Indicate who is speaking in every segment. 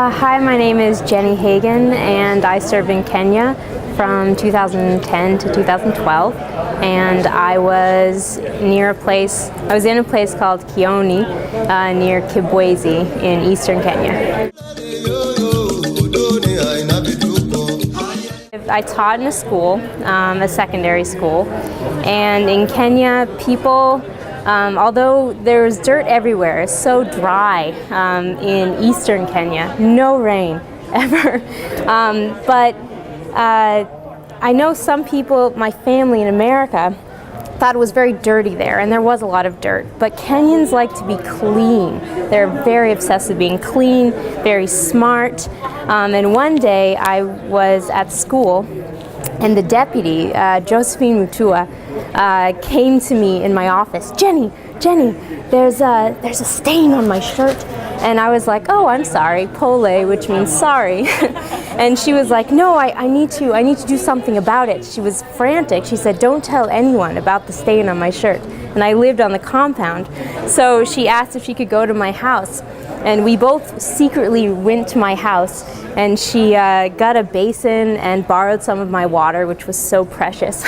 Speaker 1: Hi, my name is Jenny Hagan, and I served in Kenya from 2010 to 2012. And I was in a place called Kioni, near Kibwezi in eastern Kenya. I taught in a school, a secondary school, and in Kenya, people, although there's dirt everywhere, it's so dry in eastern Kenya, no rain ever. But I know some people, my family in America, thought it was very dirty there, and there was a lot of dirt. But Kenyans like to be clean. They're very obsessed with being clean, very smart. And one day I was at school, and the deputy, Josephine Mutua, came to me in my office. Jenny, there's a stain on my shirt. And I was like, oh, I'm sorry, pole, which means sorry. And she was like, no, I need to do something about it. She was frantic. She said, don't tell anyone about the stain on my shirt. And I lived on the compound. So she asked if she could go to my house. And we both secretly went to my house, and she got a basin and borrowed some of my water, which was so precious.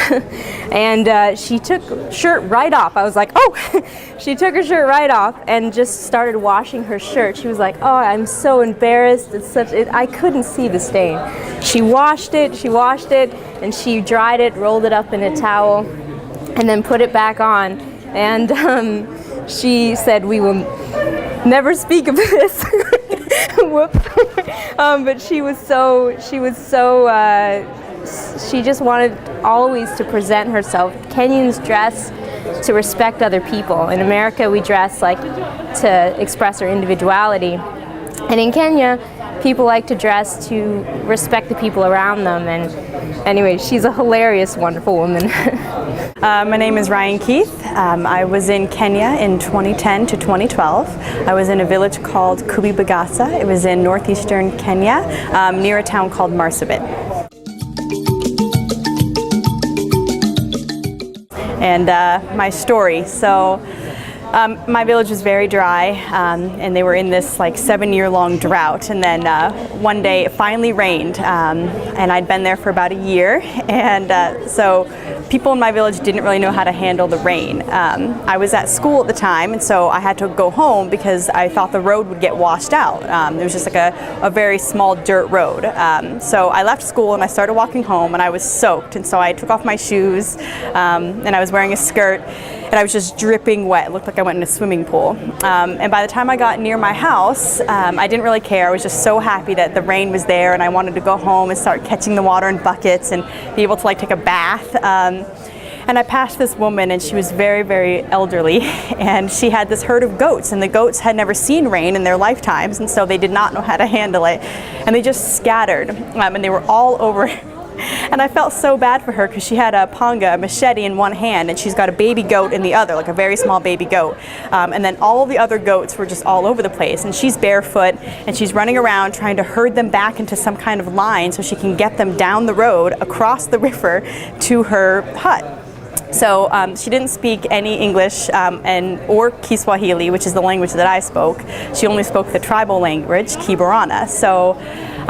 Speaker 1: And she took her shirt right off. I was like, oh! She took her shirt right off and just started washing her shirt. She was like, oh, I'm so embarrassed. I couldn't see the stain. She washed it, and she dried it, rolled it up in a towel, and then put it back on. And she said, we will never speak of this. Whoops. But she just wanted always to present herself. Kenyans dress to respect other people. In America, we dress like to express our individuality. And in Kenya, people like to dress to respect the people around them. And anyway, she's a hilarious, wonderful woman.
Speaker 2: My name is Ryan Keith. I was in Kenya in 2010 to 2012. I was in a village called Kubibagasa. It was in northeastern Kenya, near a town called Marsabit. And my story. So my village was very dry, and they were in this like 7-year-long drought. And then one day it finally rained, and I'd been there for about a year. And so people in my village didn't really know how to handle the rain. I was at school at the time, and so I had to go home because I thought the road would get washed out. It was just like a very small dirt road. So I left school and I started walking home, and I was soaked. And so I took off my shoes, and I was wearing a skirt, and I was just dripping wet. It looked like I went in a swimming pool. And by the time I got near my house, I didn't really care. I was just so happy that the rain was there, and I wanted to go home and start catching the water in buckets and be able to like take a bath. And I passed this woman, and she was very, very elderly, and she had this herd of goats, and the goats had never seen rain in their lifetimes, and so they did not know how to handle it, and they just scattered, and they were all over. And I felt so bad for her because she had a panga, a machete in one hand, and she's got a baby goat in the other, like a very small baby goat. And then all the other goats were just all over the place, and she's barefoot, and she's running around trying to herd them back into some kind of line so she can get them down the road across the river to her hut. So she didn't speak any English or Kiswahili, which is the language that I spoke. She only spoke the tribal language, Kiborana. So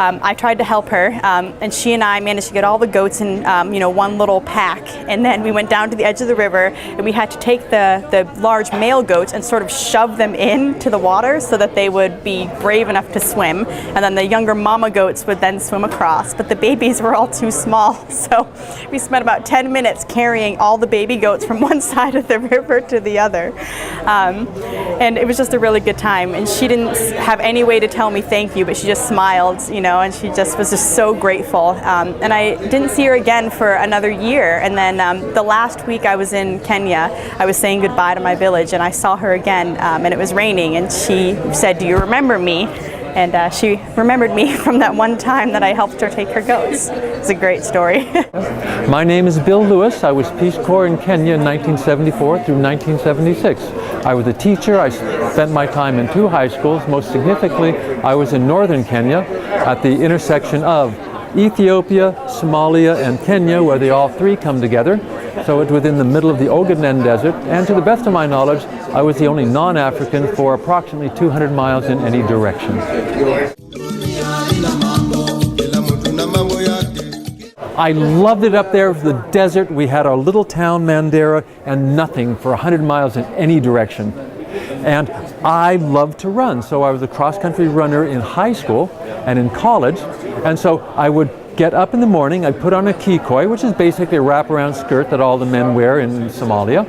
Speaker 2: I tried to help her, and she and I managed to get all the goats in one little pack, and then we went down to the edge of the river, and we had to take the large male goats and sort of shove them into the water so that they would be brave enough to swim, and then the younger mama goats would then swim across, but the babies were all too small. So we spent about 10 minutes carrying all the baby goats from one side of the river to the other, and it was just a really good time. And she didn't have any way to tell me thank you, but she just smiled, and she just was just so grateful. And I didn't see her again for another year, and then the last week I was in Kenya, I was saying goodbye to my village, and I saw her again, and it was raining, and she said, "Do you remember me?" And she remembered me from that one time that I helped her take her goats. It's a great story.
Speaker 3: My name is Bill Lewis. I was Peace Corps in Kenya in 1974 through 1976. I was a teacher. I spent my time in 2 high schools. Most significantly, I was in northern Kenya at the intersection of Ethiopia, Somalia, and Kenya, where they all 3 come together. So it was in the middle of the Ogaden Desert, and to the best of my knowledge, I was the only non-African for approximately 200 miles in any direction. I loved it up there, the desert. We had our little town, Mandera, and nothing for 100 miles in any direction. And I loved to run, so I was a cross-country runner in high school and in college. And so I would get up in the morning, I'd put on a kikoi, which is basically a wraparound skirt that all the men wear in Somalia.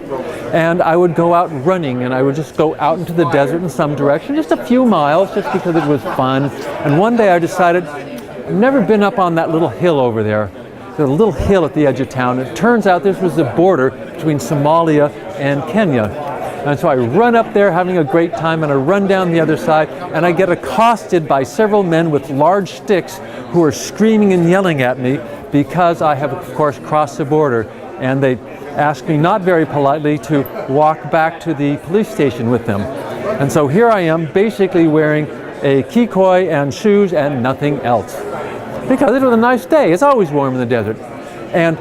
Speaker 3: And I would go out running, and I would just go out into the desert in some direction, just a few miles, just because it was fun. And one day I decided, I've never been up on that little hill over there. There's a little hill at the edge of town. It turns out this was the border between Somalia and Kenya. And so I run up there having a great time, and I run down the other side, and I get accosted by several men with large sticks who are screaming and yelling at me because I have, of course, crossed the border. And they asked me not very politely to walk back to the police station with them. And so here I am, basically wearing a kikoi and shoes and nothing else. Because it was a nice day. It's always warm in the desert. And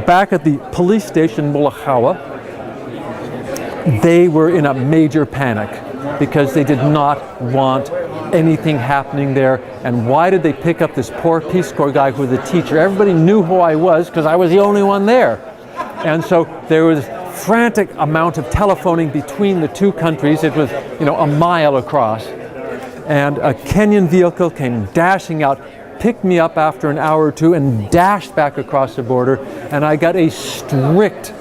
Speaker 3: back at the police station, Bulawayo, they were in a major panic because they did not want anything happening there. And why did they pick up this poor Peace Corps guy who was a teacher? Everybody knew who I was because I was the only one there. And so there was frantic amount of telephoning between the 2 countries. It was, a mile across. And a Kenyan vehicle came dashing out, picked me up after an hour or 2, and dashed back across the border. And I got a strict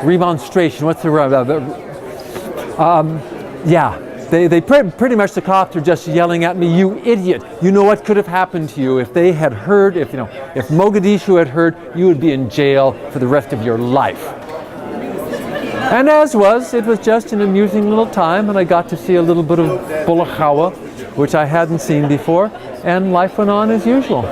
Speaker 3: remonstration. What's the they pretty much, the cops are just yelling at me, "You idiot! You know what could have happened to you if they had heard, if Mogadishu had heard, you would be in jail for the rest of your life." And it was just an amusing little time, and I got to see a little bit of Bulawayo, which I hadn't seen before, and life went on as usual.